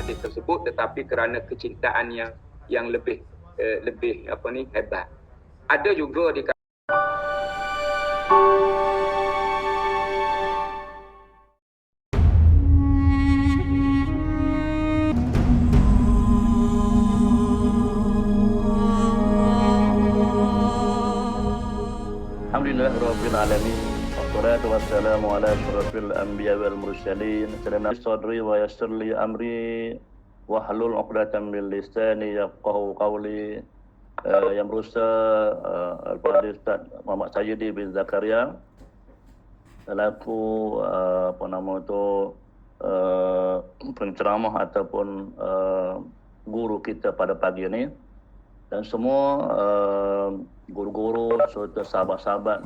hadis tersebut, tetapi kerana kecintaan yang lebih hebat. Ada juga di Alhamdulillah Rabbil Alamin. Wassalatu wassalamu ala asyrafil anbiya wal mursalin. Sayyidina sadri wa yassir li amri wahlul 'uqdatam min lisani yafqahu qawli. Yang berusaha Al-Fadhil Ustaz Muhammad Sayyidi bin Zakaria selaku penceramah ataupun guru kita pada pagi ini, dan semua guru-guru serta sahabat-sahabat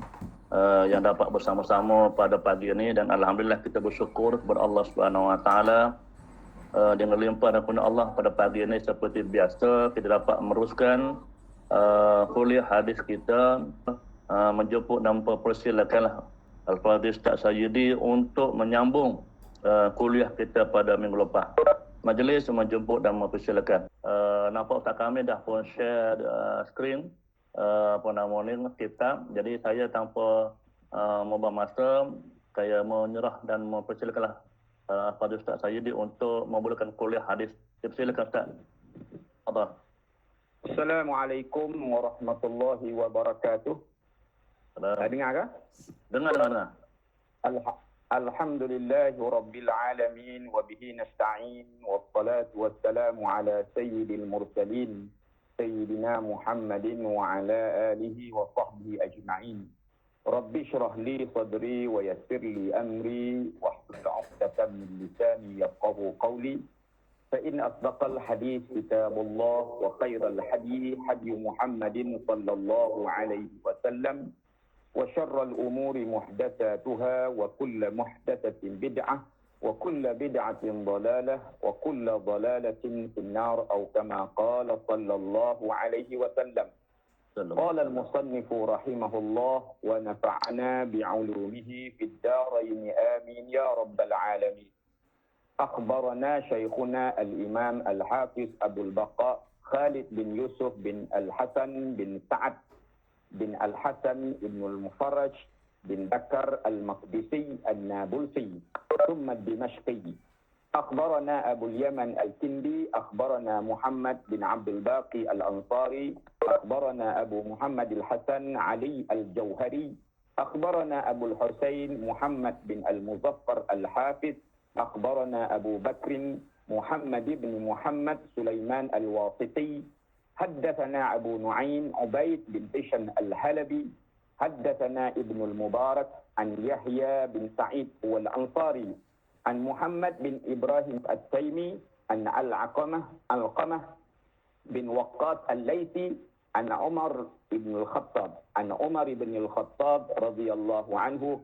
yang dapat bersama-sama pada pagi ini. Dan alhamdulillah kita bersyukur kepada Allah Subhanahu Wa Taala dengan limpahan daripada Allah pada pagi ini seperti biasa kita dapat meneruskan kuliah hadis kita. Menjemput dan mempersilakanlah Al-Fadhil Ustaz Sayyidi untuk menyambung kuliah kita pada minggu lepas. Majlis menjemput dan mempersilakan. Nampak Ustaz kami dah pun share screen kitab. Jadi saya tanpa membuang masa, saya menyerah dan mempersilakanlah Al-Fadhil Ustaz Sayyidi untuk memulakan kuliah hadis. Silakan Ustaz. Fadhil. Assalamualaikum warahmatullahi wabarakatuh. Dengar ke? Dengar. Alhamdulillahi rabbil alamin wa bihi nasta'in wassalatu wassalamu ala sayyidil mursalin sayyidina Muhammadin wa ala alihi wa sahbihi ajma'in. Rabbi shrah li sadri wa yassir li amri wahlul 'uqdatam min lisani yafqahu qawli. فإن أصدق الحديث كتاب الله وخير الحديث حديث محمد صلى الله عليه وسلم وشر الأمور محدثاتها وكل محدثة بدعة وكل بدعة ضلالة وكل ضلالة في النار أو كما قال صلى الله عليه وسلم. قال المصنف رحمه الله ونفعنا بعلومه في الدارين آمين يا رب العالمين. أخبرنا شيخنا الإمام الحافظ أبو البقاء خالد بن يوسف بن الحسن بن سعد بن الحسن بن المفرج بن بكر المقدسي النابلسي ثم الدمشقي. أخبرنا أبو اليمن الكندي أخبرنا محمد بن عبد الباقي الأنصاري أخبرنا أبو محمد الحسن علي الجوهري أخبرنا أبو الحسين محمد بن المظفر الحافظ أخبرنا أبو بكر محمد بن محمد سليمان الواسطي حدثنا أبو نعيم عبيد بن بشن الحلبي حدثنا ابن المبارك عن يحيى بن سعيد والأنصاري عن محمد بن إبراهيم التيمي عن القمة بن وقاص الليثي عن عمر بن الخطاب رضي الله عنه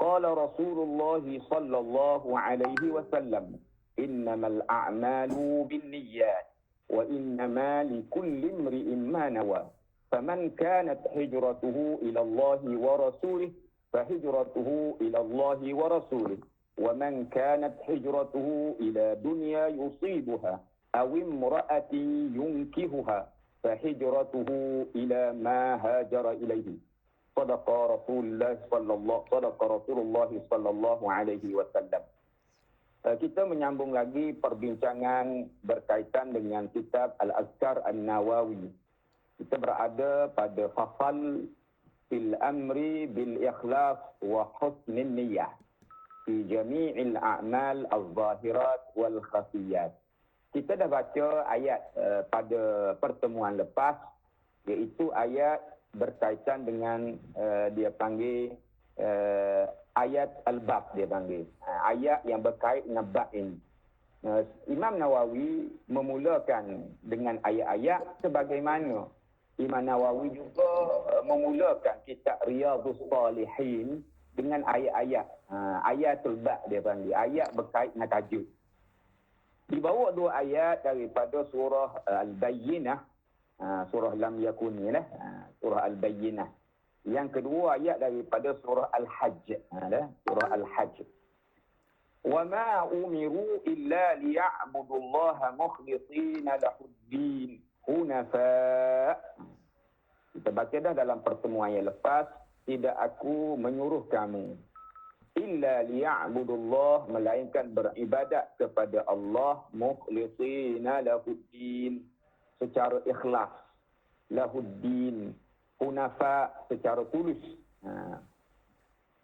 قال رسول الله صلى الله عليه وسلم إنما الأعمال بالنيات وإنما لكل امرئ ما نوى فمن كانت هجرته إلى الله ورسوله فهجرته إلى الله ورسوله ومن كانت هجرته إلى دنيا يصيبها أو امرأة ينكهها فهجرته إلى ما هاجر إليه. صدق رسول الله صلى الله عليه وسلم. Kita menyambung lagi perbincangan berkaitan dengan kitab Al-Azkar An-Nawawi. Kita berada pada fasal fil amri bil ikhlas wa husnin niyyah fi jami'il a'mal az-zahirat wal khafiyat. Kita dah baca ayat pada pertemuan lepas, iaitu ayat berkaitan dengan dia panggil ayat al-bab, dia panggil ayat yang berkait dengan bab ini. Imam Nawawi memulakan dengan ayat-ayat sebagaimana Imam Nawawi juga memulakan kitab Riyadhus Salihin dengan ayat-ayat ayatul bab, dia panggil ayat berkait dengan tajuk. Dibawa dua ayat daripada surah Al-Bayyinah, surah Lam Yakun ni lah, surah Al-Bayyinah. Yang kedua ayat daripada surah Al-Hajj, surah Al-Hajj. Wa ma umiru illa liya'budullaha mukhlishina lahuddin hunafa. Kita baca dah dalam pertemuan yang lepas, tidak aku menyuruh kamu illa liya'budullah, melainkan beribadat kepada Allah mukhlishina lahuddin, secara ikhlas, lahuddin hunafa, secara tulus.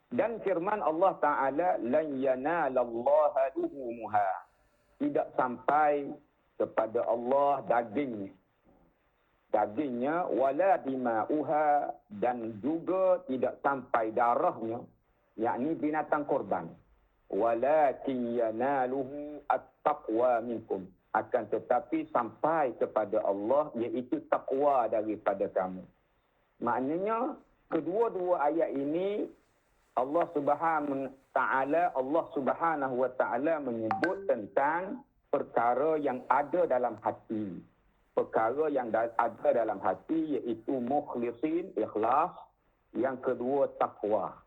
Dan firman Allah Ta'ala, lan yanalallaha luhumuha, tidak sampai kepada Allah dagingnya, wala dima'uha, dan juga tidak sampai darahnya, yakni binatang korban. Walakin yanaluhu at-taqwa minkum, akan tetapi sampai kepada Allah, iaitu taqwa daripada kamu. Maknanya kedua-dua ayat ini Allah Subhanahu wa Ta'ala menyebut tentang perkara yang ada dalam hati. Perkara yang ada dalam hati iaitu mukhlisin, ikhlas. Yang kedua, taqwa.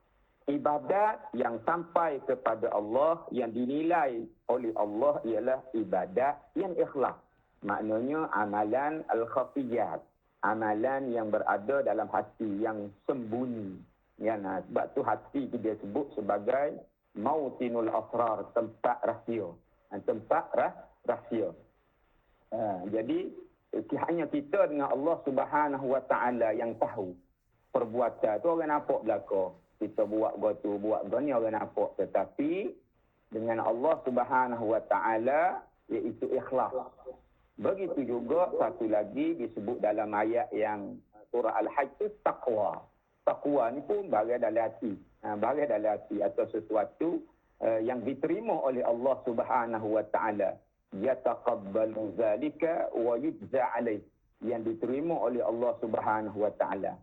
Ibadat yang sampai kepada Allah, yang dinilai oleh Allah ialah ibadat yang ikhlas. Maknanya amalan al-khafiyat. Amalan yang berada dalam hati, yang sembunyi. Ya, sebab tu hati dia sebut sebagai mautinul asrar, tempat rahsia. Tempat rahsia. Jadi hanya kita dengan Allah Subhanahu wa Ta'ala yang tahu perbuatan tu. Orang nampak belaka, kita buat tu, buat ni, orang nampak. Tetapi dengan Allah Subhanahu wa Ta'ala iaitu ikhlas. Begitu juga satu lagi disebut dalam ayat yang surah Al-Hajj itu taqwa. Taqwa ni pun bagai dalam hati. Bagai dalam hati atau sesuatu yang diterima oleh Allah Subhanahu wa Ta'ala. Yataqabbalu zalika wa yujza alaih. Yang diterima oleh Allah Subhanahu wa Ta'ala.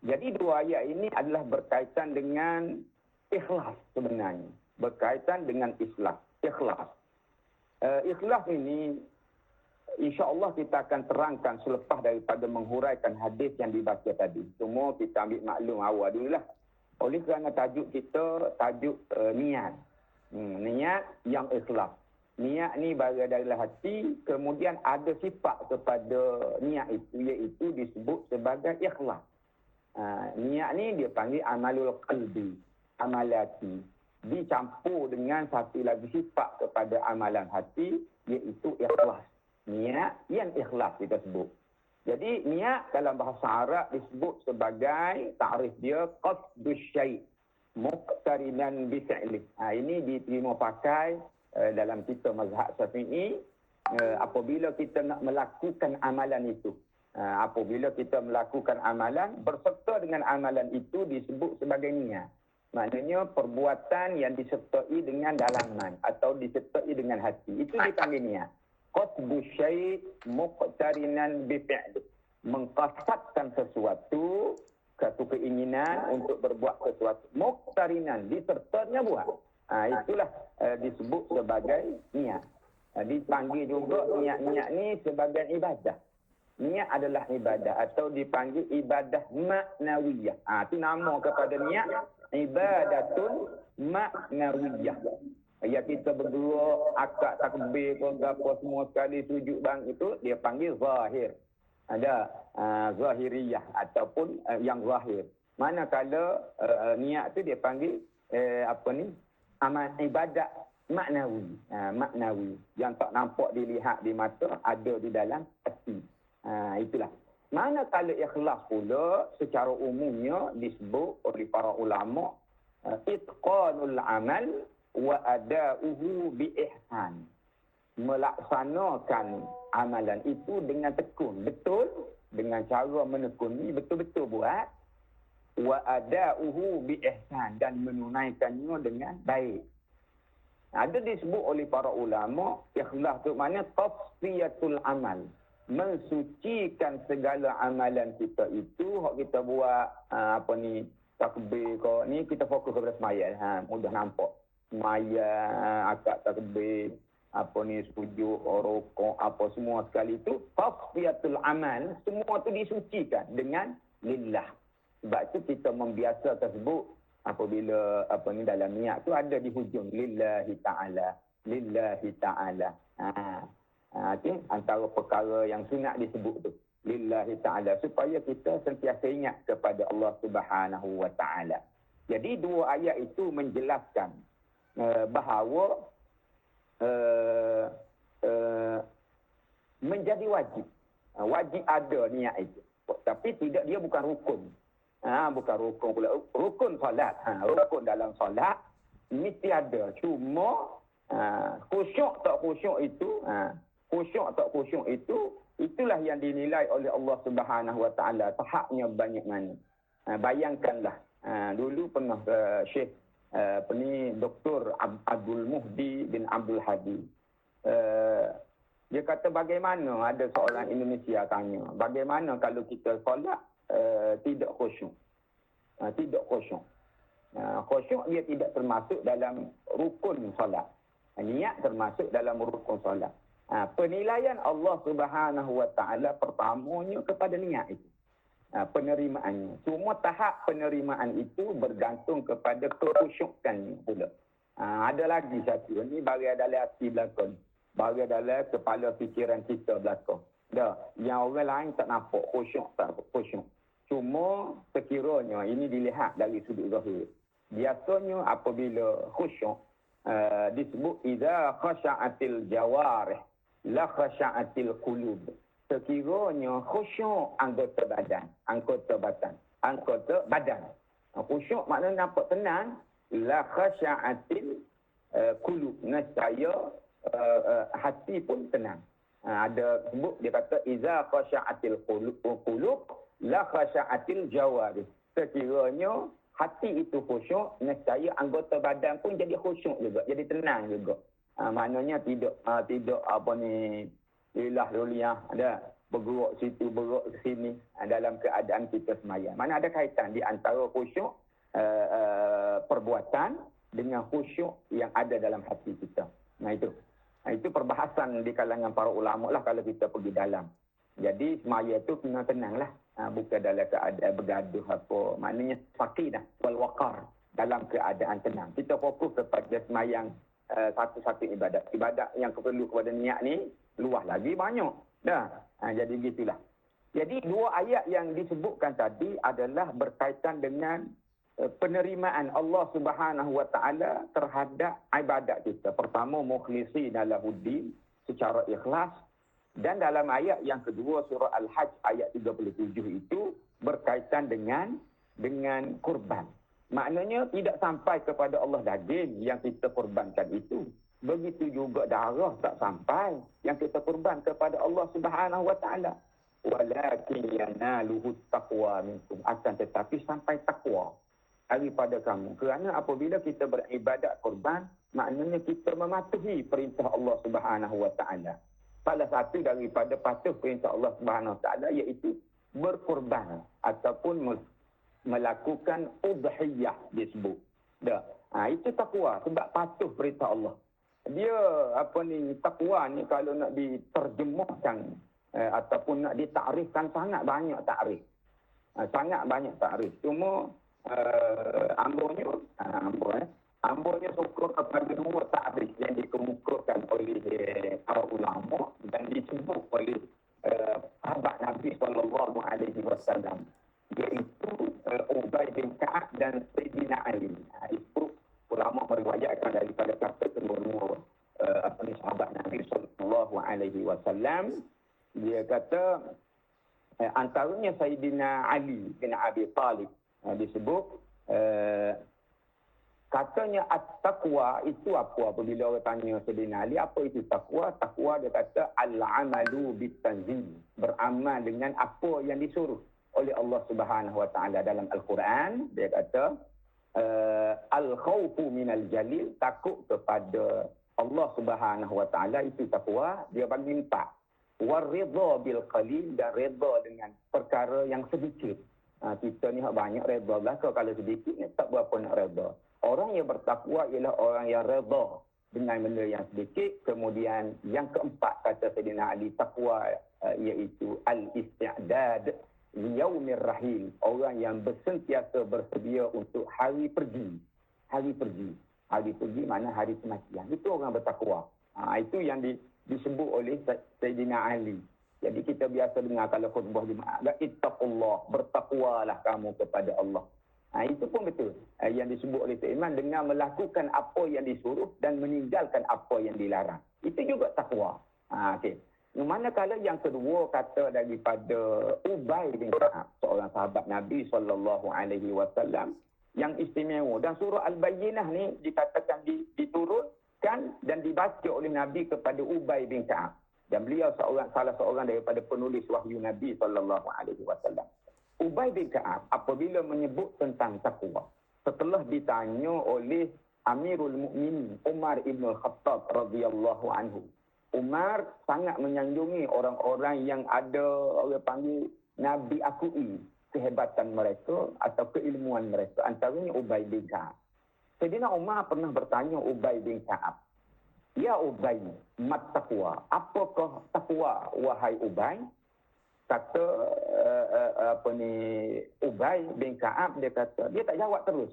Jadi dua ayat ini adalah berkaitan dengan ikhlas sebenarnya. Berkaitan dengan ikhlas. Ikhlas ini insya-Allah kita akan terangkan selepas daripada menghuraikan hadis yang dibaca tadi. Semua kita ambil maklum awal dululah. Oleh kerana tajuk kita tajuk niat. Niat yang ikhlas. Niat ni berada dalam hati, kemudian ada sifat kepada niat itu, iaitu disebut sebagai ikhlas. Niat ni dia panggil amalul qalbi, amal hati. Dicampur dengan satu lagi sifat kepada amalan hati, iaitu ikhlas. Niat yang ikhlas kita sebut. Jadi niat dalam bahasa Arab disebut sebagai, ta'rif dia, qasdus syai' muqtarinan bi fi'lih. Ini diterima pakai dalam kita mazhab Syafi'i apabila kita nak melakukan amalan itu. Apabila kita melakukan amalan, berserta dengan amalan itu disebut sebagai niat. Maknanya perbuatan yang disertai dengan dalaman atau disertai dengan hati. Itu dipanggil niat. Qasdu syai' muqtarinan bi fi'li. Mengqasadkan sesuatu, satu keinginan untuk berbuat sesuatu. Muqtarinan, disertanya buat. Itulah disebut sebagai niat. Dipanggil juga niat-niat ni sebagai ibadah. Niat adalah ibadah atau dipanggil ibadah maknawiyah. Itu nama kepada niat, ibadatun maknawiyah. Ya, kita berdua akad takbir ke apa semua sekali sujud bang itu dia panggil zahir. Ada zahiriyah ataupun yang zahir. Manakala niat tu dia panggil amal ibadat maknawi. Maknawi yang tak nampak dilihat di mata, ada di dalam hati. Itulah. Manakala ikhlas pula secara umumnya disebut oleh para ulama itqanul amal wa ada'uhu bi ihsan. Melaksanakan amalan itu dengan tekun, betul, dengan cara menekun ni betul-betul buat, wa ada'uhu bi ihsan, dan menunaikannya dengan baik. Ada disebut oleh para ulama ikhlas tu makna tasfiyatul amal, mensucikan segala amalan kita itu. Hak kita buat takbir ke ni, kita fokus kepada sembahyang, mudah nampak. Sembahyang, akad takbir, sujud, rukuk, apa semua sekali itu tasfiyatul amal, semua tu disucikan dengan lillah. Sebab tu kita membiasa tersebut apabila dalam niat tu ada di hujung lillahi ta'ala, lillahi ta'ala. Okay? Antara perkara yang sunat disebut tu lillahi ta'ala, supaya kita sentiasa ingat kepada Allah Subhanahu wa ta'ala. Jadi dua ayat itu menjelaskan bahawa menjadi wajib. Wajib ada niat itu. Tapi dia bukan rukun. Bukan rukun pula. Rukun solat. Rukun dalam solat mesti ada. Cuma khusyuk tak khusyuk itu, itulah yang dinilai oleh Allah Subhanahu wa taala tahapnya banyak mana. Bayangkanlah, dulu pernah Syekh Dr. Abdul Muhdi bin Abdul Hadi. Dia kata bagaimana, ada seorang Indonesia tanya, bagaimana kalau kita solat tidak khusyuk? Tidak khusyuk. Khusyuk dia tidak termasuk dalam rukun solat. Niat termasuk dalam rukun solat. Penilaian Allah Subhanahu wa taala pertamanya kepada niat itu. Penerimaannya. Semua tahap penerimaan itu bergantung kepada kekhusyukannya pula. Ada lagi satu, ini bagi dalam hati belakang. Bagi dalam kepala fikiran kita belakang. Yang orang lain tak nampak khusyuk, tak khusyuk. Cuma sekiranya ini dilihat dari sudut zahir. Biasanya apabila khusyuk, disebut idza khasha'atil jawarih la khasha'atil qulub. Sekiranya khusyuk anggota badan. Khusyuk maknanya nampak tenang, la khasha'atil qulub. Nescaya hati pun tenang. Ada sebut, dia kata iza khasha'atil qulub la khasha'atil jawarih. Sekiranya hati itu khusyuk, nescaya anggota badan pun jadi khusyuk juga, jadi tenang juga. Maknanya tidak lilah luliyah, ada bergerak situ, bergerak ke sini dalam keadaan kita semayang. Mana ada kaitan di antara khusyuk perbuatan dengan khusyuk yang ada dalam hati kita. Itu perbahasan di kalangan para ulama lah kalau kita pergi dalam. Jadi semaya tu kena tenang lah. Bukan dalam keadaan bergaduh apa. Maknanya sakinah wal waqar, dalam keadaan tenang. Kita fokus kepada semayang satu-satu ibadat. Ibadat yang perlu kepada niat ni luas lagi banyak. Jadi gitulah. Jadi dua ayat yang disebutkan tadi adalah berkaitan dengan penerimaan Allah Subhanahu wa taala terhadap ibadat kita. Pertama, mukhlishina lahuddin, secara ikhlas. Dan dalam ayat yang kedua surah Al-Hajj ayat 37 itu berkaitan dengan kurban. Maknanya tidak sampai kepada Allah daging yang kita kurbankan itu. Begitu juga darah tak sampai yang kita kurban kepada Allah Subhanahu wa taala. Walakin yanaluhu taqwa minkum, akan tetapi sampai takwa daripada kamu. Kerana apabila kita beribadat kurban, maknanya kita mematuhi perintah Allah Subhanahu wa taala. Salah satu daripada patuh perintah Allah Subhanahu wa taala iaitu berkurban ataupun melakukan udhiyah disebut. Itu takwa, sebab patuh perintah Allah. Dia takwa ni kalau nak diterjemahkan ataupun nak ditakrifkan sangat banyak takrif. Sangat banyak takrif. Cuma Ambonya suka kepada dua takrif yang dikemukakan oleh para ulama dan disebut oleh sahabat Nabi SAW, iaitu Ubay bin Ka'ab dan Sayyidina Ali. Itu ulama meriwayatkan daripada kata kedua-dua sahabat Nabi SAW. Dia kata antaranya Sayyidina Ali bin Abi Talib disebut katanya at-taqwa itu apa? Apabila orang tanya Sayyidina Ali apa itu takwa? Takwa dia kata al-amalu bit-tanzil, beramal dengan apa yang disuruh oleh Allah Subhanahu wa taala dalam Al-Quran. Dia kata al-khawfu minal jalil, takut kepada Allah Subhanahu wa taala itu takwa. Dia bagi empat. War-ridha bil qalil, dan redha dengan perkara yang sedikit. Kita ni banyak redha lah, kalau sedikit ni tak berapa nak redha. Orang yang bertakwa ialah orang yang redha dengan benda yang sedikit. Kemudian yang keempat kata Sayyidina Ali, takwa iaitu al-isti'dad yaumir rahil, orang yang bersentiasa bersedia untuk hari pergi. Hari pergi. Hari pergi mana hari kematian. Itu orang bertakwa. Itu yang disebut oleh Sayyidina Ali. Jadi kita biasa dengar kalau khutbah Jumaat, ittaqullah, bertakwalah kamu kepada Allah. Itu pun betul. Yang disebut oleh Iman dengan melakukan apa yang disuruh dan meninggalkan apa yang dilarang. Itu juga takwa. Okey. Manakala yang kedua kata daripada Ubay bin Ka'ab, seorang sahabat Nabi SAW yang istimewa. Dan surah Al-Bayyinah ni dikatakan diturunkan dan dibaca oleh Nabi kepada Ubay bin Ka'ab. Dan beliau salah seorang daripada penulis wahyu Nabi SAW. Ubay bin Ka'ab apabila menyebut tentang takwa, setelah ditanya oleh Amirul Mukminin Umar ibn Khattab radhiyallahu anhu. Umar sangat menyanjungi orang-orang yang ada orang panggil Nabi akui kehebatan mereka atau keilmuan mereka. Antaranya Ubay bin Ka'ab. Sayyidina Umar pernah bertanya Ubay bin Ka'ab, "Ya Ubay, mat taqwa? Apakah takwa wahai Ubay?" Kata Ubay bin Ka'ab, dia kata, dia tak jawab terus.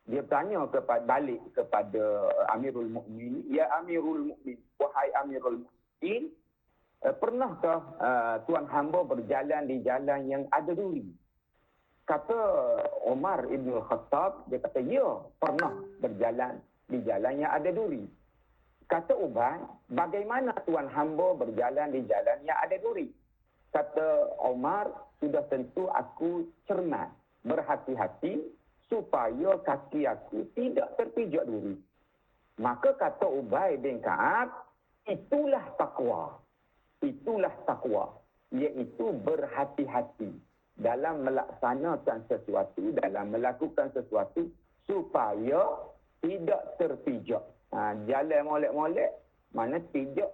Dia tanya balik kepada Amirul Mukminin, "Ya Amirul Mukminin, wahai Amirul Mukminin, pernahkah tuan hamba berjalan di jalan yang ada duri?" Kata Umar ibn Khattab, dia kata, "Ya, pernah berjalan di jalan yang ada duri." Kata Ubay, "Bagaimana tuan hamba berjalan di jalan yang ada duri?" Kata Umar, "Sudah tentu aku cermat, berhati-hati supaya kaki aku tidak terpijak duri." Maka kata Ubay bin Ka'ab, itulah takwa. Itulah takwa. Iaitu berhati-hati dalam melaksanakan sesuatu, dalam melakukan sesuatu supaya tidak terpijak. Jalan molek-molek, mana pijak,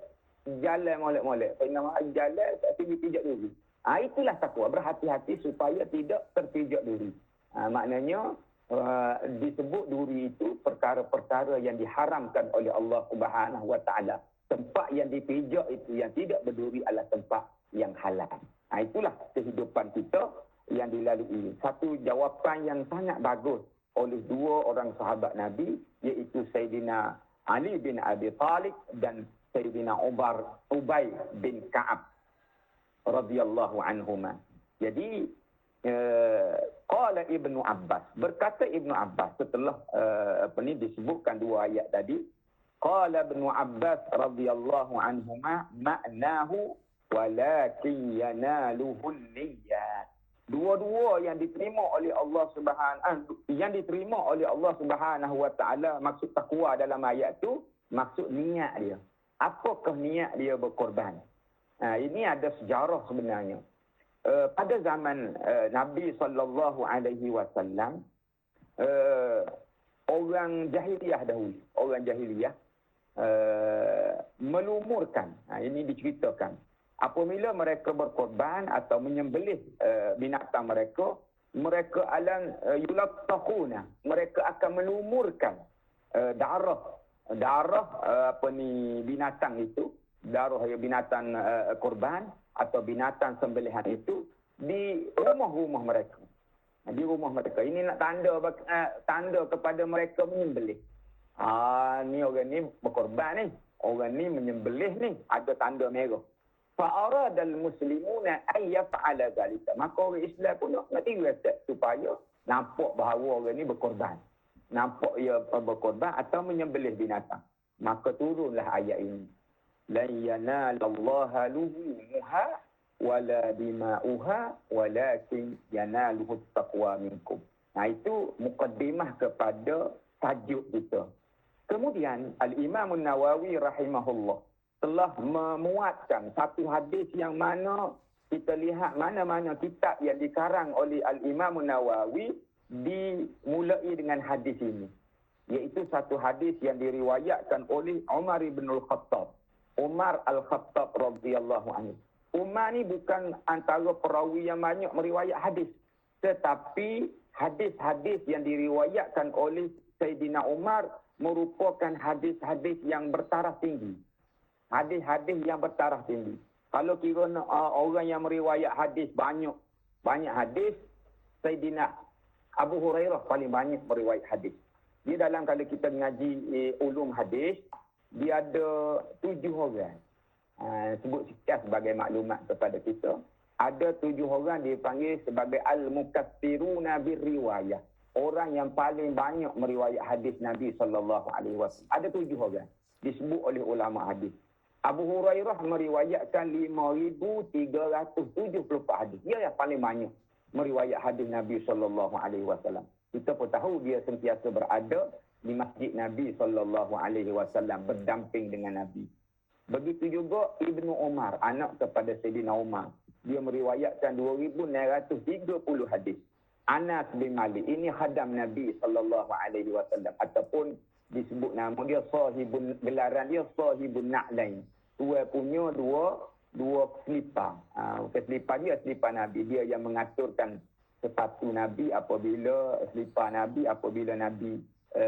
jalan molek-molek. Nama jalan tapi pijak duri. Itulah takwa, berhati-hati supaya tidak terpijak duri. Maknanya disebut duri itu perkara-perkara yang diharamkan oleh Allah Subhanahu Wa Taala. Tempat yang dipijak itu yang tidak berduri adalah tempat yang halal. Itulah kehidupan kita yang dilalui. Satu jawapan yang sangat bagus oleh dua orang sahabat Nabi, iaitu Sayyidina Ali bin Abi Talib dan Sayyidina Ubay bin Ka'ab radhiyallahu anhuma. Jadi qala Ibnu Abbas, berkata Ibnu Abbas setelah disebutkan dua ayat tadi, qala Ibnu Abbas radhiyallahu anhuma ma'nahu walakin yanaluhu niyyat. Dua-dua yang diterima oleh Allah Subhanahu Wa Taala, maksud takwa dalam ayat tu, maksud niat dia. Apakah niat dia berkorban? Ini ada sejarah sebenarnya. Pada zaman Nabi SAW, orang jahiliyah dahulu, melumurkan. Ini diceritakan. Apabila mereka berkorban atau menyembelih binatang mereka, mereka yulattaquna, mereka akan melumurkan darah binatang itu, darah binatang korban atau binatang sembelihan itu di rumah-rumah mereka. Di rumah mereka. Ini nak tanda kepada mereka menyembelih. Ni orang ni berkorban ni, orang ni menyembelih ni, ada tanda merah. Fa'arada al-muslimuna an yaf'ala dhalika. Maka orang Islam pun nak tinggal supaya nampak bahawa orang ni berkorban. Nampak ia berkorban atau menyembelih binatang. Maka turunlah ayat ini. Lan yanalallaha luhumuha wala dima'uha walakin yanaluhu taqwa minkum. Itu mukaddimah kepada tajuk kita. Kemudian Al-Imam Nawawi rahimahullah telah memuatkan satu hadis yang mana kita lihat mana-mana kitab yang dikarang oleh Al-Imam Nawawi dimulai dengan hadis ini. Iaitu satu hadis yang diriwayatkan oleh Umar ibn Al-Khattab. Umar Al-Khattab radhiyallahu anhu. Umar ni bukan antara perawi yang banyak meriwayat hadis. Tetapi hadis-hadis yang diriwayatkan oleh Sayyidina Umar merupakan hadis-hadis yang bertaraf tinggi. Hadis-hadis yang bertaraf tinggi. Kalau kira orang yang meriwayat hadis banyak, Banyak hadis. Sayyidina Abu Hurairah paling banyak meriwayat hadis. Dia dalam kalau kita mengaji ulum hadis, dia ada 7 orang. Sebut sekian sebagai maklumat kepada kita. Ada 7 orang dipanggil sebagai al-mukaththiruna birriwayah. Orang yang paling banyak meriwayat hadis Nabi SAW. Ada 7 orang disebut oleh ulama hadis. Abu Hurairah meriwayatkan 5,374 hadis. Dia yang paling banyak meriwayat hadis Nabi SAW. Kita pun tahu dia sentiasa berada di masjid Nabi SAW berdamping dengan Nabi. Begitu juga Ibnu Umar, anak kepada Sayyidina Umar. Dia meriwayatkan 2,930 hadis. Anas bin Malik, ini khadam Nabi SAW ataupun disebut nama dia sahibun, gelaran dia sahibun na'lain. Tua punya dua selipar. Bukan selipar dia, selipar Nabi. Dia yang mengaturkan sepatu Nabi apabila selipar Nabi, apabila Nabi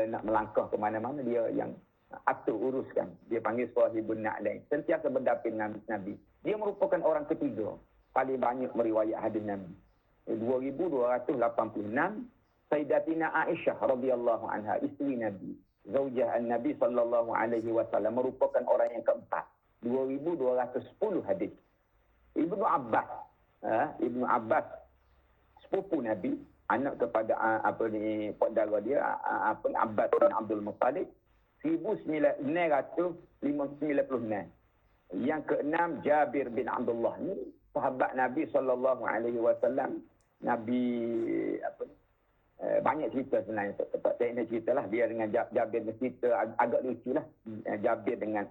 nak melangkah ke mana-mana, dia yang atur uruskan. Dia panggil sahibun na'lain. Sentiasa berdamping Nabi. Dia merupakan orang ketiga paling banyak meriwayat hadis Nabi. 2,286. Sayyidatina Aisyah radhiyallahu anha, isteri Nabi, zaujah Nabi sallallahu alaihi wasallam, merupakan orang yang keempat. 2,210 hadis. Ibnu Abbas, sepupu Nabi, anak kepada saudara dia Abbas bin Abdul Muttalib, 1959. Yang keenam Jabir bin Abdullah, ni sahabat Nabi sallallahu alaihi wasallam. Nabi banyak cerita sebenarnya, tak nak ceritalah dia dengan Jabir, cerita agak luculah Jabir dengan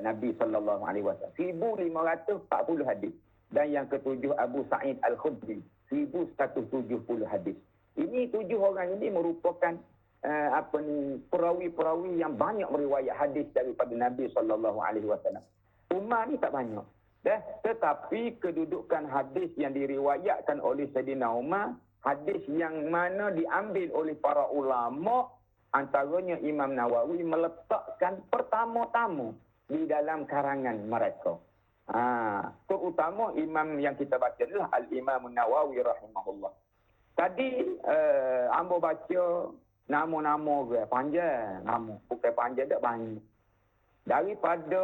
Nabi sallallahu alaihi wasallam. 1,540 hadis. Dan yang ketujuh Abu Sa'id Al-Khudri, 1,170 hadis. Ini 7 orang ini merupakan perawi-perawi yang banyak meriwayat hadis daripada Nabi sallallahu alaihi wasallam. Umar ni tak banyak. Tetapi kedudukan hadis yang diriwayatkan oleh Sayyidina Umar, hadis yang mana diambil oleh para ulama, antaranya Imam Nawawi meletakkan pertama-tama di dalam karangan mereka. Terutama imam yang kita baca adalah Al-Imam Nawawi rahimahullah. Tadi ambo baca nama-nama dia panjang, nama bukan panjang tak banyak. Daripada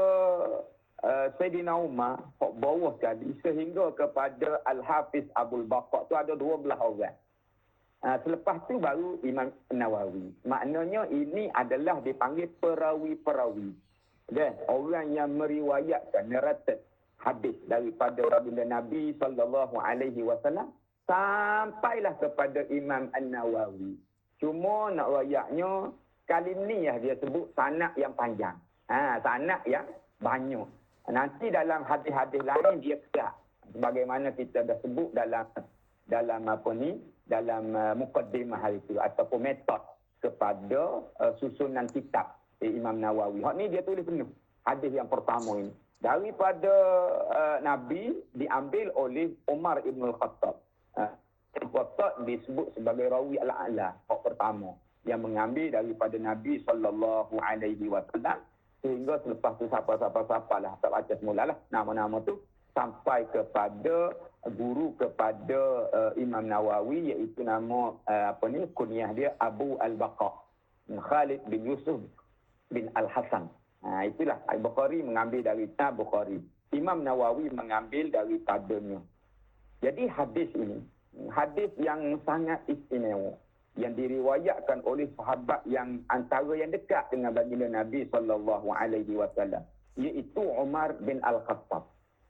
Sayyidina Umar, bawah sekali, sehingga kepada Al-Hafiz Abul Baqaq tu ada 12 orang. Selepas tu baru Imam Nawawi. Maknanya ini adalah dipanggil perawi-perawi. Orang yang meriwayatkan, narrated hadis daripada baginda Nabi sallallahu alaihi wasallam sampailah kepada Imam An-Nawawi. Cuma nak rayaknya kali ni dia sebut sanad yang panjang. Sanad yang banyak. Nanti dalam hadis-hadis lain dia kejar. Sebagaimana kita dah sebut dalam mukaddimah hari itu ataupun metod kepada susunan kitab Imam Nawawi. Hak ni dia tulis penuh. Hadis yang pertama ini daripada Nabi diambil oleh Umar Ibn Al-Khattab. Al-Khattab disebut sebagai rawi al-a'la, hak pertama yang mengambil daripada Nabi sallallahu alaihi wasallam. Sehingga selepas tu siapa lah, tak baca semulalah nama-nama tu sampai kepada guru kepada Imam Nawawi, iaitu nama kunyah dia Abu Al-Baqaq, Khalid bin Yusuf bin Al-Hasan. Itulah Al-Bukhari mengambil dari Bukhari. Imam Nawawi mengambil daripadanya. Jadi hadis ini hadis yang sangat istimewa, yang diriwayatkan oleh sahabat yang antara yang dekat dengan baginda Nabi sallallahu alaihi wasallam, iaitu Umar bin Al-Khattab.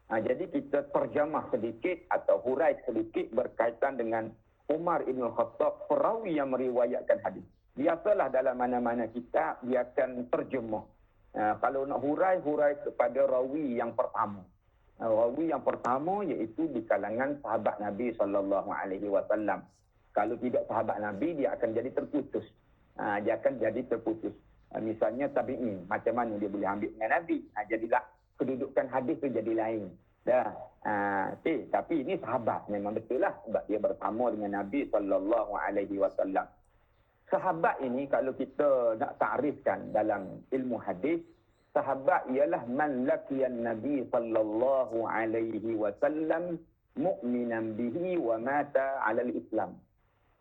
Jadi kita terjemah sedikit atau hurai sedikit berkaitan dengan Umar bin Al-Khattab, perawi yang meriwayatkan hadis. Biasalah dalam mana-mana kitab dia akan terjemah. Kalau nak hurai kepada rawi yang pertama. Rawi yang pertama iaitu di kalangan sahabat Nabi sallallahu alaihi wasallam. Kalau tidak sahabat Nabi, dia akan jadi terputus. Misalnya tabi'in, macam mana dia boleh ambil dengan Nabi? Jadilah kedudukan hadis tu jadi lain. Tapi ini sahabat, memang betul lah sebab dia bersama dengan Nabi sallallahu alaihi wasallam. Sahabat ini kalau kita nak ta'rifkan dalam ilmu hadis, sahabat ialah man laqiyan Nabi sallallahu alaihi wasallam mu'minan bihi wa mata 'alal Islam.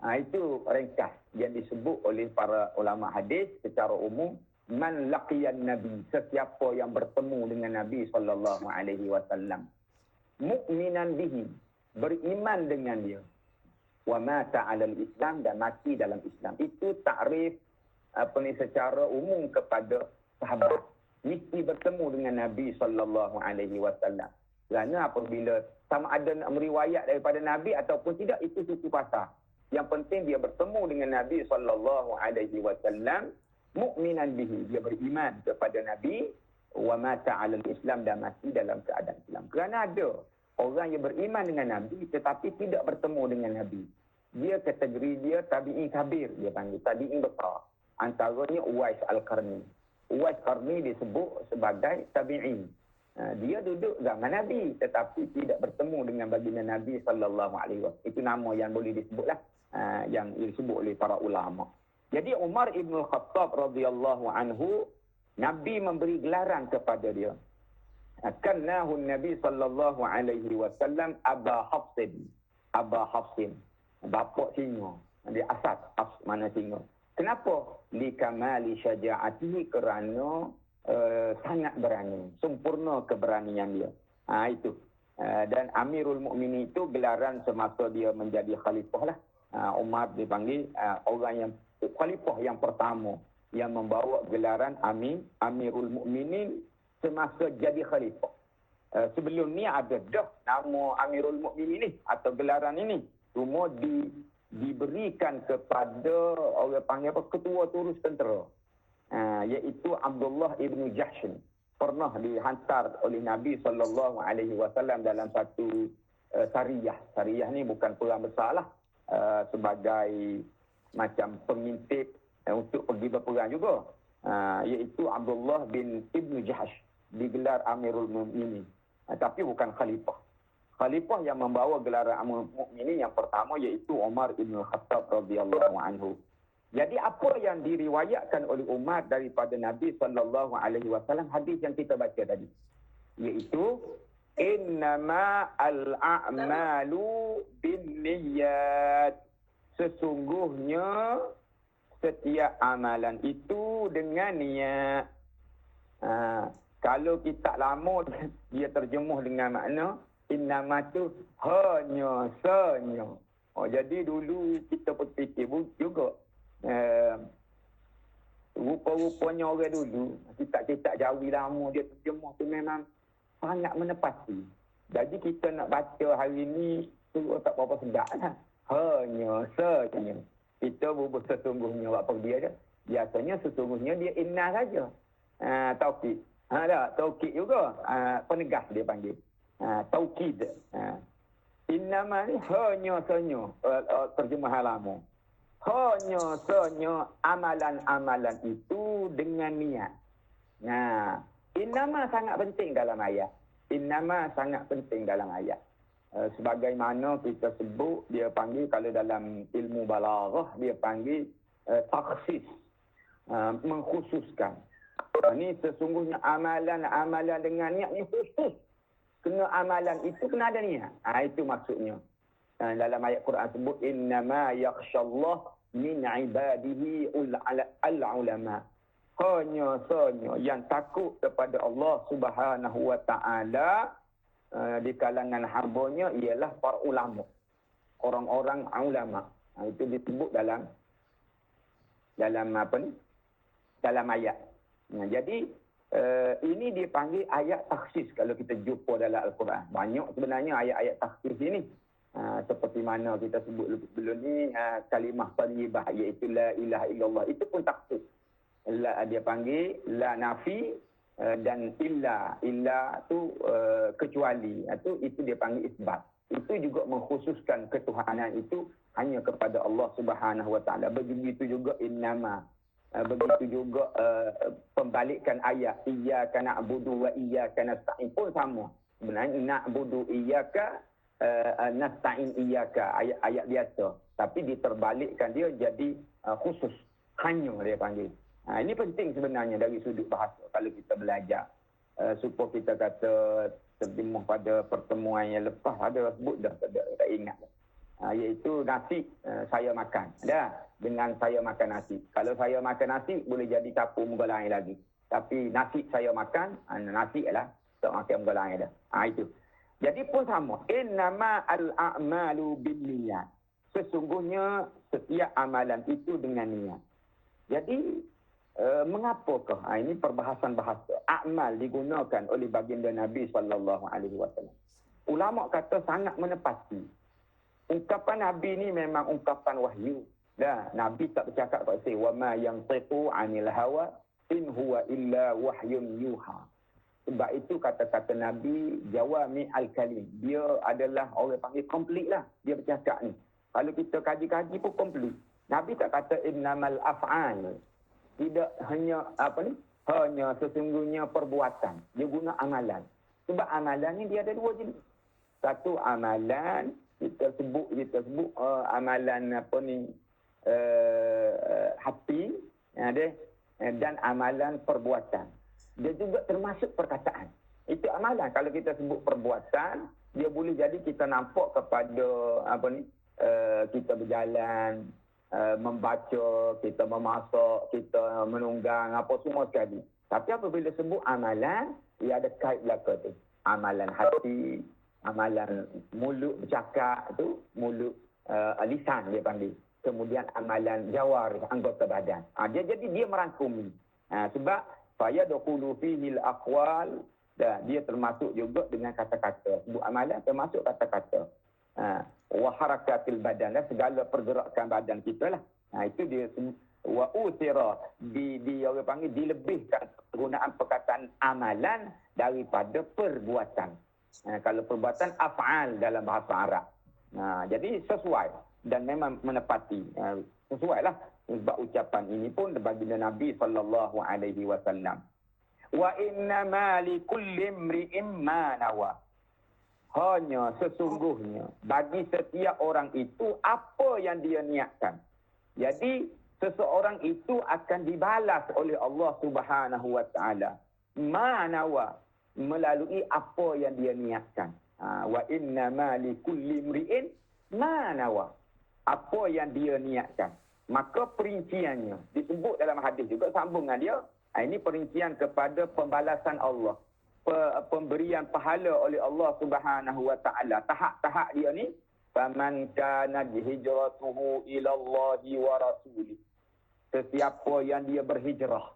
Itu ringkas yang disebut oleh para ulama hadis secara umum, man laqiyan nabi, sesiapa yang bertemu dengan Nabi sallallahu alaihi wasallam, mu'minan bihi, beriman dengan dia, wa mata 'alal Islam, dan mati dalam Islam. Itu takrif secara umum kepada sahabat, mesti bertemu dengan Nabi sallallahu alaihi wasallam. Kerana apabila sama ada nak meriwayat daripada Nabi ataupun tidak, itu suku pasar. Yang penting dia bertemu dengan Nabi sallallahu alaihi wasallam, mukminan bihi, dia beriman kepada Nabi, wa mata 'alal Islam, dan mati dalam keadaan Islam. Kerana ada orang yang beriman dengan Nabi tetapi tidak bertemu dengan Nabi. Dia kategori dia tabi'in kabir, dia panggil tabi'in besar. Antaranya Uwais Al-Qarni. Uwais Qarni disebut sebagai tabi'in. Dia duduk zaman Nabi tetapi tidak bertemu dengan baginda Nabi sallallahu alaihi wasallam. Itu nama yang boleh disebutlah, yang disebut oleh para ulama. Jadi Umar Ibn Khattab radhiyallahu anhu, Nabi memberi gelaran kepada dia. Kannahu Nabi sallallahu alaihi wasallam Aba Hafsin. Aba Hafsin, bapa singa. Dia Asad, Hafs mana singa. Kenapa? Li kamali syaja'atihi, kerana sangat berani, sempurna keberanian dia. Itu. Dan Amirul Mukminin itu gelaran semasa dia menjadi khalifah lah. Umar dipanggil orang yang khalifah yang pertama yang membawa gelaran Amirul Mukminin semasa jadi khalifah. Sebelum ni ada dah nama Amirul Mukminin ni atau gelaran ini, cuma diberikan kepada orang panggil apa, ketua turus tentera, iaitu Abdullah ibn Jahsh. Pernah dihantar oleh Nabi sallallahu alaihi wasallam dalam satu sariyah. Sariyah ni bukan perang besar lah, sebagai macam pengintip untuk pergi berperang juga, iaitu Abdullah bin Ibn Jahsh, digelar Amirul Mukminin, tapi bukan khalifah. Khalifah yang membawa gelaran Amirul Mukminin yang pertama iaitu Umar Ibn Khattab radhiyallahu anhu. Jadi apa yang diriwayatkan oleh Umar daripada Nabi sallallahu alaihi wasallam, hadis yang kita baca tadi, iaitu innama al-a'malu binniyat, sesungguhnya setiap amalan itu dengan niat. Kalau kita lama dia terjemuh dengan makna innama tu hanya sanya. Jadi dulu kita berfikir juga, rupa-rupanya orang dulu, kitab-kitab Jawi lama dia terjemuh tu memang sangat menepati. Jadi kita nak baca hari ni tu tak apa-apa sedap lah. Hanya sanya. Kita berbuat sesungguhnya apa dia je. Biasanya sesungguhnya dia inna saja. Taukid. Taukid juga. Penegas dia panggil. Taukid. Innama ni hanya sanya, terjemahan lama. Hanya sanya amalan-amalan itu dengan niat. Innama sangat penting dalam ayat. Innama sangat penting dalam ayat. Sebagaimana kita sebut, dia panggil kalau dalam ilmu balaghah dia panggil takhsis, mengkhususkan. Ini sesungguhnya amalan dengan niat ni khusus. Kena amalan itu kena ada niat. Itu maksudnya. Dalam ayat Quran sebut innama yakhshallah min ibadihi al-ulama. Hanya yang takut kepada Allah Subhanahu wa taala di kalangan hamba-Nya ialah para ulama. Orang-orang ulama. Itu disebut dalam apa ni? Dalam ayat. Jadi ini dipanggil ayat takhsis kalau kita jumpa dalam Al-Quran. Banyak sebenarnya ayat-ayat takhsis ini. Seperti mana kita sebut sebelum ni, kalimah thayyibah iaitu la ilaha illallah, itu pun takhsis. Dia panggil la nafi dan illa tu kecuali, itu dia panggil isbat. Itu juga mengkhususkan ketuhanan itu hanya kepada Allah Subhanahu wa taala. Begitu juga innama, begitu juga pembalikan ayat iyyaka na'budu wa iyyaka nasta'in pun sama. Sebenarnya na'budu iyyaka nasta'in iyyaka, ayat biasa, tapi diterbalikkan dia jadi khusus, hanya dia panggil. Ini penting sebenarnya dari sudut bahasa kalau kita belajar, supaya kita kata terjemuh pada pertemuan yang lepas ada sebut dah, tak ingat. Iaitu nasi saya makan. Dah, dengan saya makan nasi. Kalau saya makan nasi boleh jadi campur muka lain lagi. Tapi nasi saya makan, nasi ialah tak makan muka lain dah. Itu. Jadi pun sama. Innama al-a'malu binniyat. Sesungguhnya setiap amalan itu dengan niat. Jadi mengapakah? Ini perbahasan bahasa. Amal digunakan oleh baginda Nabi SAW. Ulama kata sangat menepati. Ungkapan Nabi ni memang ungkapan wahyu. Dah, Nabi tak bercakap kat saya, wa ma yantiqu 'anil hawa in huwa illa wahyun yuha. Sebab itu kata-kata Nabi jawami al-kalim. Dia adalah orang panggil komplit lah. Dia bercakap ni. Kalau kita kaji-kaji pun komplit. Nabi tak kata innamal af'al. Tidak hanya hanya sesungguhnya perbuatan. Dia guna amalan. Sebab amalan ni dia ada dua jenis. Satu amalan kita sebut amalan hati, dan amalan perbuatan. Dia juga termasuk perkataan. Itu amalan. Kalau kita sebut perbuatan, dia boleh jadi kita nampak kepada kita berjalan, membaca, kita memasak, kita menunggang, apa semua sekali. Tapi apabila sebut amalan, dia ada kait belaka tu. Amalan hati, amalan mulut bercakap tu, mulut lisan dia panggil. Kemudian amalan jawar, anggota badan. Dia merangkumi. Sebab fayadkhulu fihi al-aqwal, dan dia termasuk juga dengan kata-kata. Sebut amalan termasuk kata-kata. Wa harakatil badan, segala pergerakan badan kita lah. Itu dia wa utira orang panggil dilebihkan penggunaan perkataan amalan daripada perbuatan. Kalau perbuatan af'al dalam bahasa Arab. Jadi sesuai dan memang menepati. Sesuailah. Sebab ucapan ini pun baginda Nabi SAW. Wa inna ma likulli imri'in ma nawa. Hanya sesungguhnya bagi setiap orang itu apa yang dia niatkan. Jadi seseorang itu akan dibalas oleh Allah Subhanahu wa taala. Ma nawa, melalui apa yang dia niatkan. Wa inna ma likulli imri'in ma nawa. Apa yang dia niatkan. Maka perinciannya disebut dalam hadis juga sambungan dia. Ini perincian kepada pembalasan Allah. Pemberian pahala oleh Allah Subhanahu wa taala. Tahap-tahap dia ni, faman kana hijratuhu ila Allah wa rasulih. Sesiapa yang dia berhijrah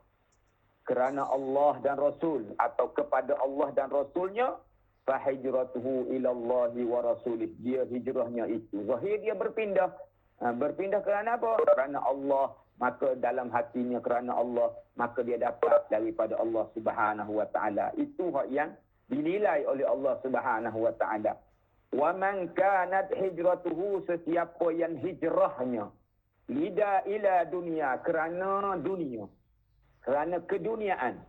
kerana Allah dan Rasul atau kepada Allah dan Rasulnya, fa hijratuhu ila Allah wa rasulih. Dia hijrahnya itu zahir dia berpindah. Berpindah kerana apa? Kerana Allah. Maka dalam hatinya kerana Allah, maka dia dapat daripada Allah Subhanahu wa taala. Itu hak yang dinilai oleh Allah Subhanahu wa taala. Wa man kanat hijratuhu, sesiapa yang hijrahnya ila dunia, kerana dunia, kerana keduniaan,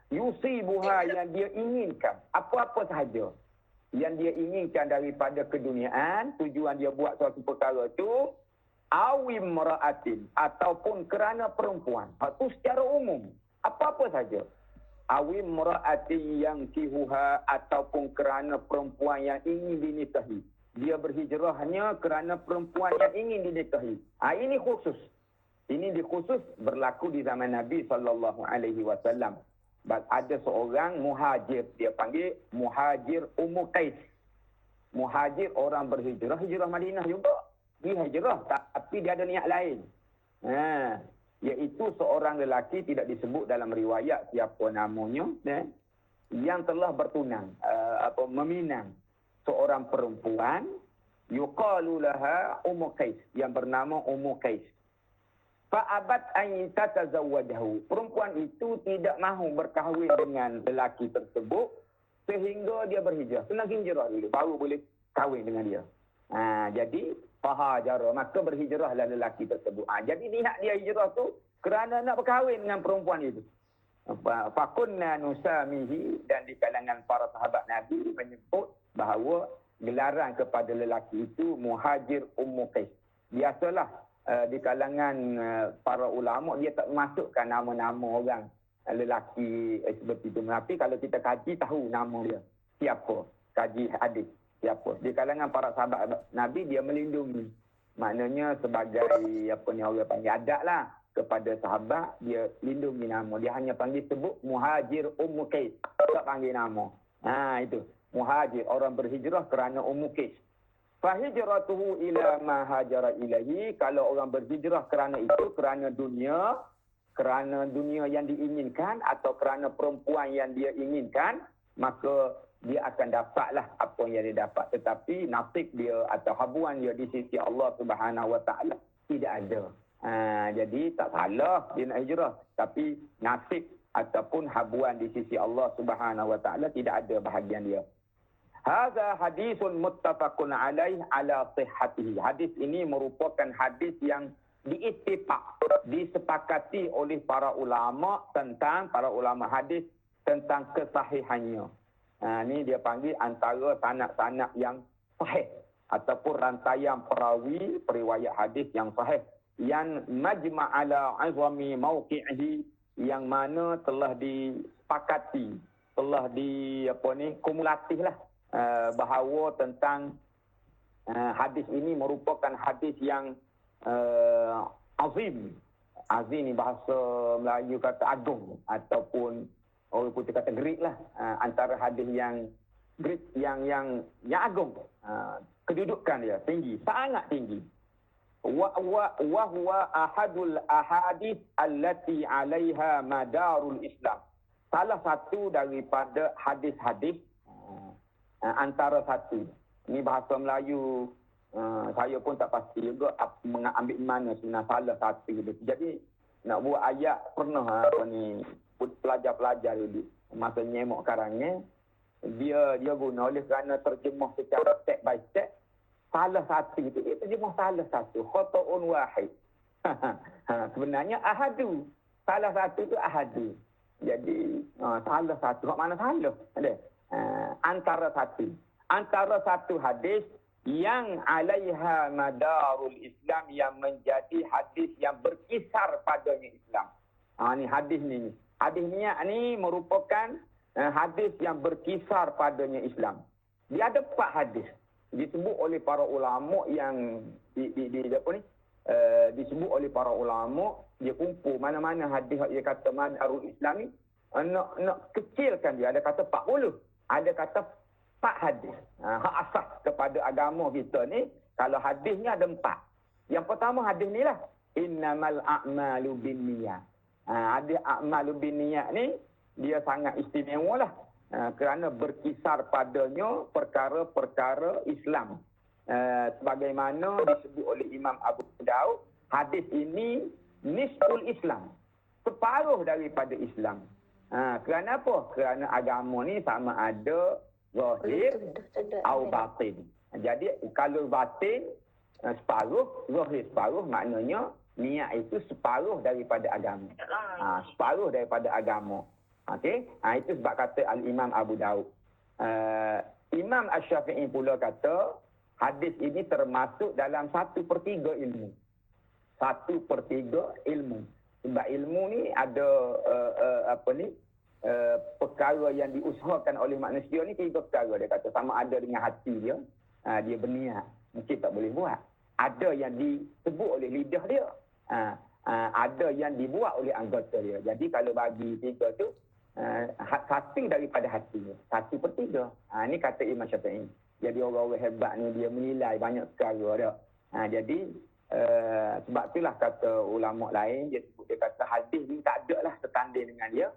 yusibuha, yang dia inginkan, apa-apa sahaja yang dia inginkan daripada keduniaan, tujuan dia buat suatu perkara itu, awim mara'atin, ataupun kerana perempuan. Itu secara umum, apa-apa saja. Awim mara'atin yang kihuha, ataupun kerana perempuan yang ingin dinikahi. Dia berhijrahnya kerana perempuan yang ingin dinikahi. Ini khusus. Ini dikhusus berlaku di zaman Nabi SAW. Ada seorang muhajir, dia panggil muhajir Ummu Qais. Muhajir orang berhijrah, hijrah Madinah juga. Dia hijrah, tapi dia ada niat lain. Iaitu seorang lelaki, tidak disebut dalam riwayat siapa namanya, yang telah bertunang, meminang seorang perempuan, yuqalu laha Ummu Qais, yang bernama Ummu Qais. Fa'abat an tatazawwajahu. Perempuan itu tidak mahu berkahwin dengan lelaki tersebut sehingga dia berhijrah. Kena hijrah dulu baru boleh kahwin dengan dia. Jadi fahajara, maka berhijrahlah lelaki tersebut. Jadi niat dia hijrah tu kerana nak berkahwin dengan perempuan itu. Fakunna nusamihi, dan di kalangan para sahabat Nabi menyebut bahawa gelaran kepada lelaki itu muhajir Ummu Qais. Biasalah di kalangan para ulama dia tak masukkan nama-nama orang lelaki seperti itu. Tapi kalau kita kaji tahu nama dia. siapa? Kaji hadis siapa? Di kalangan para sahabat Nabi dia melindungi. Maknanya sebagai apa ni orang panggil adab lah kepada sahabat, dia lindungi nama. Dia hanya panggil sebut Muhajir Ummu Qais. Tak panggil nama. Itu. Muhajir, orang berhijrah kerana Ummu Qais. Fahijratuhu ila ma hajara ilaihi. Kalau orang berhijrah kerana itu, kerana dunia yang diinginkan atau kerana perempuan yang dia inginkan, maka dia akan dapatlah apa yang dia dapat. Tetapi nasib dia atau habuan dia di sisi Allah Subhanahu Wa Taala tidak ada. Jadi tak salah dia nak hijrah, tapi nasib ataupun habuan di sisi Allah Subhanahu Wa Taala tidak ada bahagian dia. Hadza hadisun muttafaqun alaih ala sihhatihi. Hadis ini merupakan hadis yang diittifaq, disepakati oleh para ulama hadis tentang kesahihannya. Ni dia panggil antara sanad-sanad yang sahih ataupun rantaian perawi periwayat hadis yang sahih, yang majma' ala azami mauqi'ihi, yang mana telah disepakati, telah kumulatif lah bahawa tentang hadis ini merupakan hadis yang azim. Azim ni bahasa Melayu kata agung, ataupun orang putih kata Greek lah. Antara hadis yang Greek yang agung. Kedudukan dia tinggi, sangat tinggi. Wa huwa ahadul ahadith allati 'alaiha madarul Islam. Salah satu daripada hadis-hadis, antara satu. Ini bahasa Melayu, saya pun tak pasti juga mengambil mana sebenarnya salah satu. Jadi nak buat ayat pernah pelajar-pelajar dulu masa nyemok karangnya, dia guna oleh kerana terjemah secara step by step. Salah satu itu, dia terjemah salah satu, khata'un wahid. Sebenarnya ahadu, salah satu itu ahadu. Jadi salah satu, kat mana salah? Ada antara satu hadis yang 'alaiha madarul Islam, yang menjadi hadis yang berkisar padanya Islam. Ni hadis ni. Hadis ni merupakan hadis yang berkisar padanya Islam. Dia ada 4 hadis disebut oleh para ulama yang disebut oleh para ulama. Dia kumpul mana-mana hadis dia kata madarul Islam ni, nak kecilkan dia, ada kata 40, ada kata 4 hadis. Hak asas kepada agama kita ni, kalau hadisnya ada 4. Yang pertama hadis ni lah, innamal a'malu binniyat. Hadis a'malu binniyat ni dia sangat istimewa lah, kerana berkisar padanya perkara-perkara Islam. Sebagaimana disebut oleh Imam Abu Daud, hadis ini nisful Islam, separuh daripada Islam. Kerana apa? Kerana agama ni sama ada zahir atau batin. Jadi kalau batin separuh, zahir separuh, maknanya niat itu separuh daripada agama. Separuh daripada agama. Okey? Itu sebab kata Al-Imam Abu Daud. Imam Asy-Syafi'i pula kata hadis ini termasuk dalam 1/3 ilmu. 1/3 ilmu. Sebab ilmu ni ada perkara yang diusahakan oleh manusia ni 3 perkara. Dia kata sama ada dengan hati dia, dia berniat, mungkin tak boleh buat. Ada yang disebut oleh lidah dia, ada yang dibuat oleh anggota dia. Jadi kalau bagi 3 tu, satu daripada hati, 1/3. Ni kata Imam Syafi'i. Jadi orang-orang hebat ni dia menilai banyak perkara dia. Jadi sebab itulah kata ulama lain, dia kata hadis ni tak ada lah setanding dengan dia.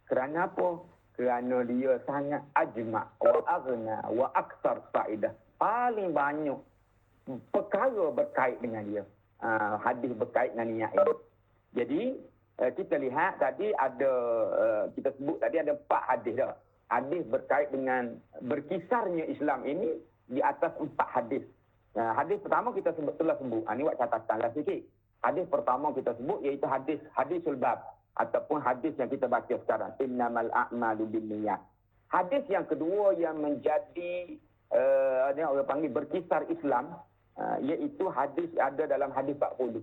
Kerana apa? Kerana dia sangat ajma' wa aghna wa aktsar faedah. Paling banyak perkara berkait dengan dia. Hadis berkait dengan niat ini. Jadi kita lihat tadi ada, kita sebut tadi ada 4 hadis dah. Hadis berkait dengan berkisarnya Islam ini di atas 4 hadis. Hadis pertama kita telah sebut. Ini buat catatan lah sikit. Hadis pertama kita sebut iaitu hadisul bab, ataupun hadis yang kita baca sekarang, innamal a'malu binniyat. Hadis yang kedua yang menjadi orang panggil berkisar Islam, iaitu hadis ada dalam hadis 40.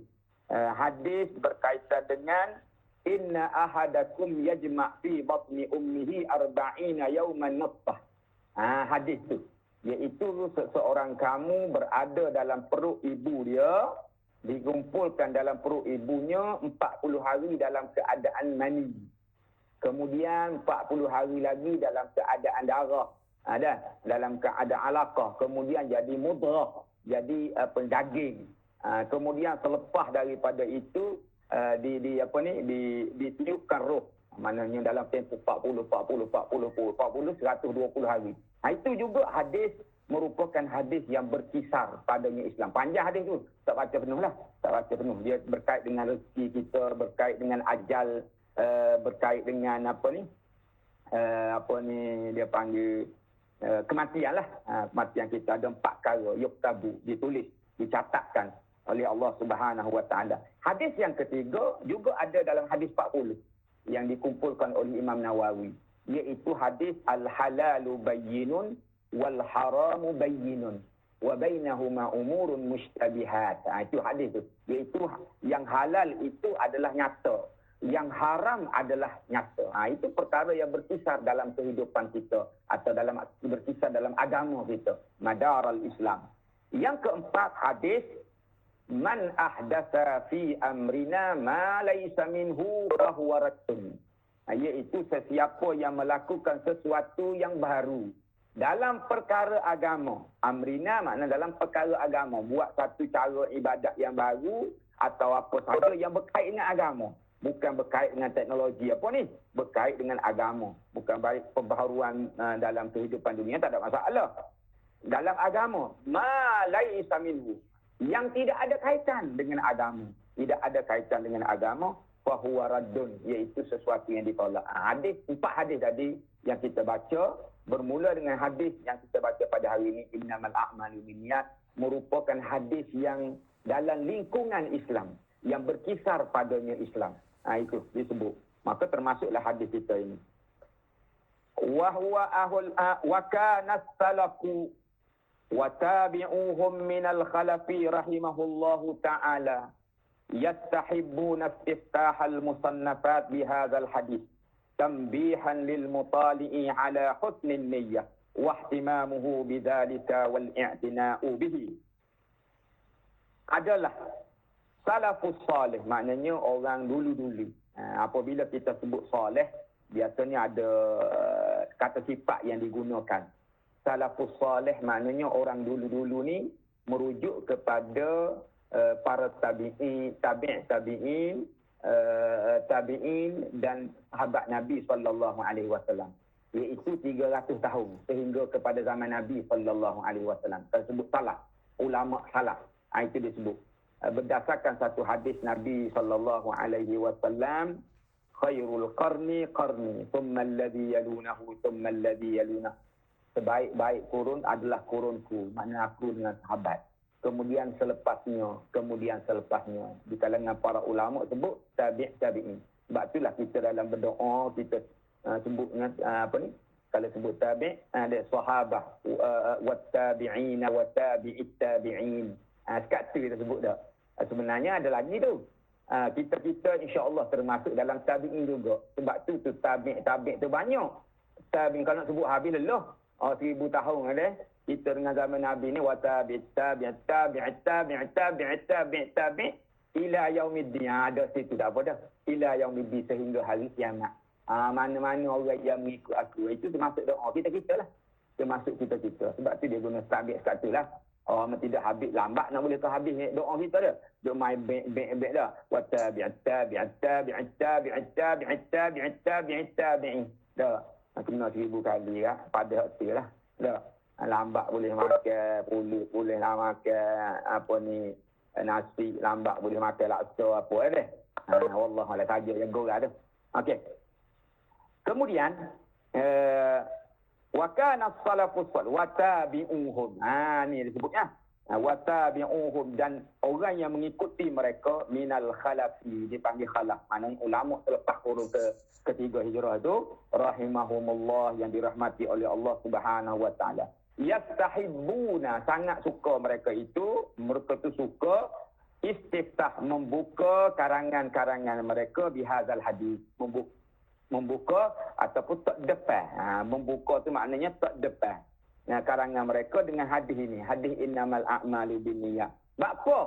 Hadis berkaitan dengan inna ahadakum yajma' fi batni ummihi 40 yawman nutfah. Hadis tu. Iaitu seseorang kamu berada dalam perut ibu dia, dikumpulkan dalam perut ibunya 40 hari dalam keadaan mani. Kemudian 40 hari lagi dalam keadaan darah. Dalam keadaan alaqah. Kemudian jadi mudrah, jadi daging. Kemudian selepas daripada itu ditiupkan roh. Maknanya dalam tempoh 40 120 hari. Itu juga hadis merupakan hadis yang berkisar padanya Islam. Panjang hadis tu, tak baca penuh lah. Tak baca penuh. Dia berkait dengan rezeki kita, berkait dengan ajal, berkait dengan dia panggil kematian lah. Kematian kita ada 4 perkara, yuktabu, ditulis, dicatatkan oleh Allah Subhanahu Wa Taala. Hadis yang ketiga juga ada dalam hadis 40 yang dikumpulkan oleh Imam Nawawi, iaitu hadis al-halalu bayyinun wal haramu bayyinun wa bainahuma umurun mushtabihat. Itu hadis tu, iaitu yang halal itu adalah nyata, yang haram adalah nyata. Itu perkara yang berkisar dalam kehidupan kita atau berkisar dalam agama kita, madaral Islam. Yang keempat hadis man ahdatsa fi amrina ma laysa minhu fahuwa raddun. Iaitu sesiapa yang melakukan sesuatu yang baru dalam perkara agama. Amrina makna dalam perkara agama, buat satu cara ibadat yang baru atau apa saja yang berkait dengan agama. Bukan berkait dengan teknologi apa ni, berkait dengan agama. Bukan baik pembaharuan dalam kehidupan dunia, tak ada masalah. Dalam agama, ma laisa minhu, yang tidak ada kaitan dengan agama. Tidak ada kaitan dengan agama, fahuwa raddun, iaitu sesuatu yang ditolak. Hadis, 4 hadis tadi yang kita baca, bermula dengan hadis yang kita baca pada hari ini, innamal a'malu binniyat, merupakan hadis yang dalam lingkungan Islam, yang berkisar padanya Islam. Itu disebut. Maka termasuklah hadis kita ini. Wa huwa wa kana salafu wa tabi'uhum minal khalafi rahimahullahu ta'ala yastahibbuna istiftahal musannafat bihadzal hadis tanbihan lil mutali'i ala husnin niyyah wa ihtimamuhu bidzalika wal i'tina'u bihi. Adalah salafus salih, maknanya orang dulu-dulu. Apabila kita sebut salih, biasanya ada kata sifat yang digunakan. Salafus salih maknanya orang dulu-dulu ni merujuk kepada para tabi'in dan sahabat Nabi SAW. Iaitu 300 tahun sehingga kepada zaman Nabi SAW. Tersebut salaf, ulama salaf. Itu disebut. Berdasarkan satu hadis Nabi SAW, khairul qarni qarni, thumma alladhi yalunahu, thumma alladhi yalunahu. Sebaik-baik kurun adalah kurunku, maknanya aku dengan sahabat. Kemudian selepasnya. Di kalangan para ulama sebut tabi'in. Sebab itulah kita dalam berdoa, kita sebutnya kalau sebut tabi' ada sahabah, wattabi'ina wattabi'it tabi'in. Sekat tu kita sebut dah. Sebenarnya ada lagi tu. Kita insya-Allah termasuk dalam tabi'in juga. Sebab tu tabi' tu banyak. Tabi'in kalau nak sebut habis lelah. 1000 tahun ada. Kita dengan zaman Nabi ni tabi'it tabi' ila yaumiddin. Ada situ tak apa dah. Ila yaumiddin, sehingga hari kiamat. Mana-mana orang yang mengikut aku, itu termasuk doa kita lah. Termasuk kita. Sebab tu dia guna tabi' kat tu lah. Tidak habis, lambat nak boleh habis doa kita dah. Dia main bek dah. Tabi'it tabi'in. Dah. Kena 1000 kali lah. Pada hati lah. Dah. Lambat boleh makan, pulut boleh lah makan, nasi, lambat boleh makan laksa, apa deh. Wallahualam saja yang gorah tu. Okey. Kemudian, wa kana as-salafus salih wa tabi'uhum. Ni disebutnya. Wa tabi'uhum, dan orang yang mengikuti mereka minal khalafi, dipanggil khalaf. Maknanya ulama selepas kurun ketiga hijrah itu, rahimahumullah, yang dirahmati oleh Allah Subhanahu wa taala. Yastahibbuna, sangat suka mereka tu suka istiftah, membuka karangan-karangan mereka bihadzal hadis, membuka ataupun tak depan. Membuka tu maknanya tak depan. Nah, karangan mereka dengan hadis ini, hadis innamal a'malu binniyat. Sebab apa?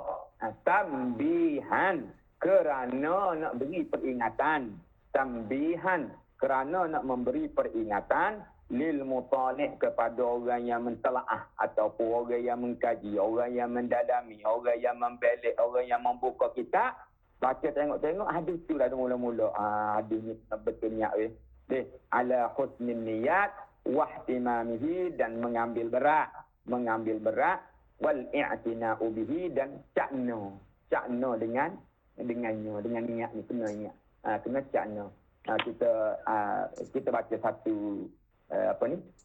Tambihan, kerana nak beri peringatan. Tambihan, kerana nak memberi peringatan lil mutalik, kepada orang yang mentelaah ataupun orang yang mengkaji, orang yang mendalami, orang yang membelek, orang yang membuka kitab. Baca tengok-tengok hadis tu dah mula-mula. Hadis ni betul niat weh. Ala husnin niyat wa ihtimamihi, dan mengambil berat wal i'tina'u bihi, dan cakna dengannya, dengan niat ni kena ingat. Kena cakna. Kita baca satu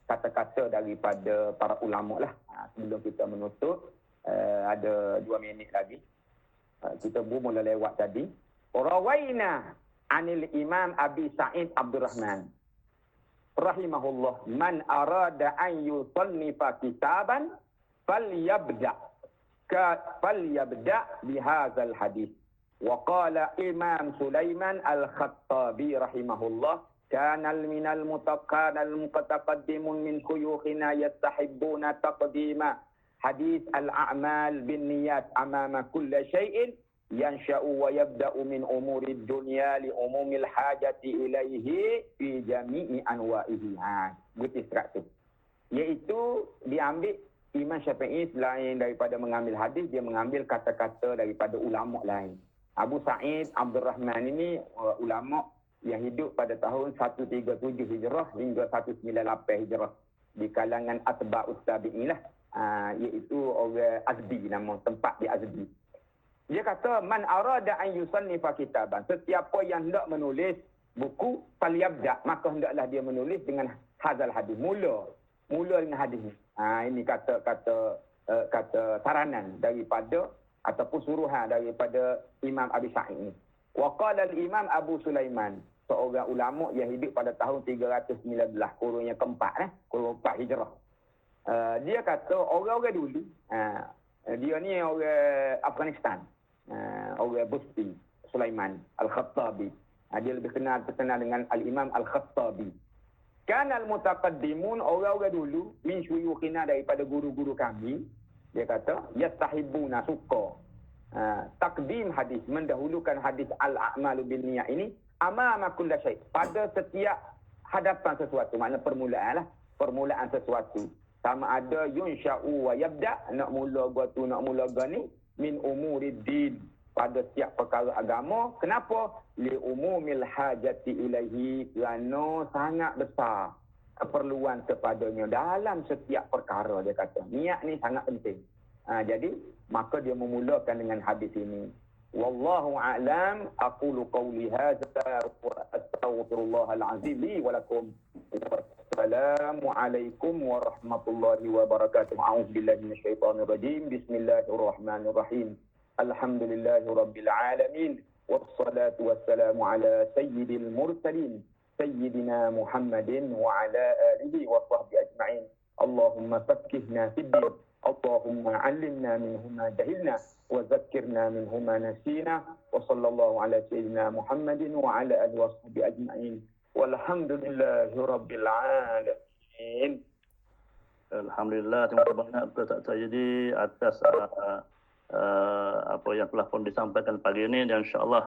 kata-kata daripada para ulama lah. Sebelum kita menutup, ada 2 minit lagi. Kita mula lewat tadi. Rawaina anil Imam Abi Sa'id Abdurrahman rahimahullah, man arada an yusannifa kitaban falyabda bihadzal hadis. Wa qala Imam Sulaiman Al-Khattabi rahimahullah, kana minal mutaqaddimun min khuyukhina yastahibbuna taqdima hadis al-a'mal bin niyat amama kulli syai'in yansha'u wa yabda'u min umuri dunya li umumil hajati ilaihi fi jami'i anwa'ihi. Begitu struktur. Iaitu diambil Imam Syafi'i, selain daripada mengambil hadis, dia mengambil kata-kata daripada ulama lain. Abu Sa'id Abdurrahman ini ulama yang hidup pada tahun 137 Hijrah hingga 198 Hijrah, di kalangan atba'ut tabi'in lah. Iaitu orang Azdi, nama tempat di Azdi. Dia kata, man arada an yusannifa kitaban, sesiapa yang hendak menulis buku, falyabda, maka hendaklah dia menulis dengan hadzal hadis, mula dengan hadis ni. Ini kata saranan daripada ataupun suruhan daripada Imam Abi Sa'id ni. Wa qala al-Imam Abu Sulaiman, seorang ulama yang hidup pada tahun 319, kurun yang keempat, kurun 4 Hijrah. Dia kata orang-orang dulu, dia ni orang Afghanistan, orang Busti, Sulaiman Al-Khattabi. Dia lebih terkenal dengan Al-Imam Al-Khattabi. Kana al-mutaqaddimun, orang-orang dulu, min syuyukhina, daripada guru-guru kami, dia kata yastahibuna, suka takdim hadis, mendahulukan hadis al-a'malu binniyat ini amama kulli syai', pada setiap hadapan sesuatu, makna permulaan sesuatu. Sama ada yunsha'u wa yabda, nak mula ni min umurid din, pada setiap perkara agama. Kenapa? Li umumil hajati ilaihi, kerana sangat besar keperluan kepadanya dalam setiap perkara. Dia kata niat ni sangat penting. Jadi maka dia memulakan dengan hadis ini. Wallahu a'lam, aqulu qawli hadza wa astaghfirullahal azim li wa lakum. Assalamualaikum warahmatullahi wabarakatuh. A'udzubillahi minasyaitonir rajim. Bismillahirrahmanirrahim. Alhamdulillahirabbil alamin. Wassalatu wassalamu ala sayyidil mursalin sayyidina Muhammadin wa ala alihi wa sahbihi ajma'in. Allahumma fakkihna fid din. Allahumma 'allimna minhu ma jahilna wa zakkirna minhu ma nasina. Wa sallallahu ala sayyidina Muhammadin wa ala alihi wa sahbihi ajma'in. Walhamdulillahirabbil alamin. Alhamdulillah, terima kasih banyak Ustaz Sayyidi atas apa yang telah pun disampaikan pagi ini, dan insya-Allah